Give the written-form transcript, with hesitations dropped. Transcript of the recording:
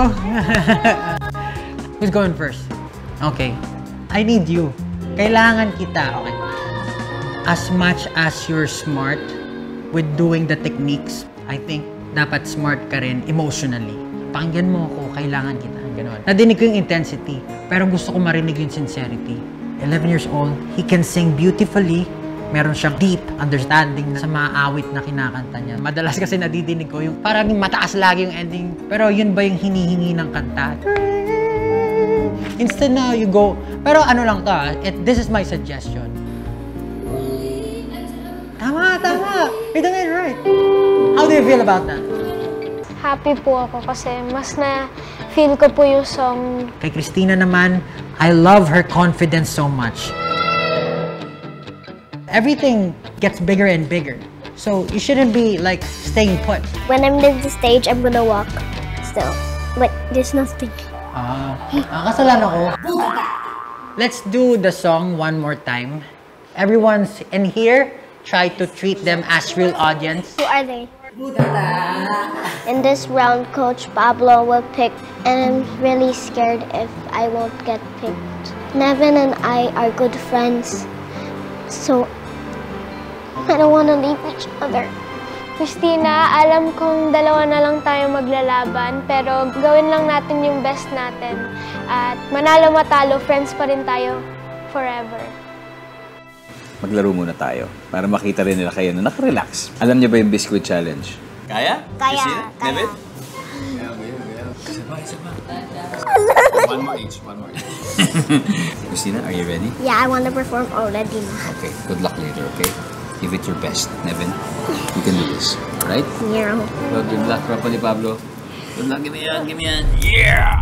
Pablo! Who's going first? Okay. I need you. Kailangan kita, okay? As much as you're smart with doing the techniques, I think dapat smart ka rin emotionally. Pakinggan mo ako, kailangan kita. Ganun. Nadinig ko yung intensity, pero gusto ko marinig yung sincerity. 11 years old, he can sing beautifully. Meron siyang deep understanding sa mga awit na kinakanta niya. Madalas kasi nadidinig ko yung parang mataas lagi yung ending. Pero yun ba yung hinihingi ng kanta? Instead now you go, pero ano lang to, this is my suggestion. Tama! You're doing it right. How do you feel about that? Happy po ako kasi mas na-feel ko po yung song. Kay Christina naman, I love her confidence so much. Everything gets bigger and bigger. So you shouldn't be like staying put. When I'm in the stage, I'm gonna walk still. Like, there's nothing. Kasalanan ko. Let's do the song one more time. Everyone's in here. Try to treat them as real audience. Who are they? In this round, Coach Pablo will pick, and I'm really scared if I won't get picked. Nevin and I are good friends, so I don't want to leave each other. Christina, alam kong dalawa na lang tayo maglalaban, pero gawin lang natin yung best natin. At manalo matalo, friends pa rin tayo forever. Maglaro muna tayo para makita rin nila kayo na nakarelax. Alam niyo ba yung Biscuit Challenge? Kaya? Kaya. David? One more each. Christina, are you ready? Yeah, I want to perform already. Okay, good luck later, okay? Give it your best, Nevin. You can do this, alright? Yeah. Well, good luck, Papa ni Pablo. Good luck, give me yan. Yeah!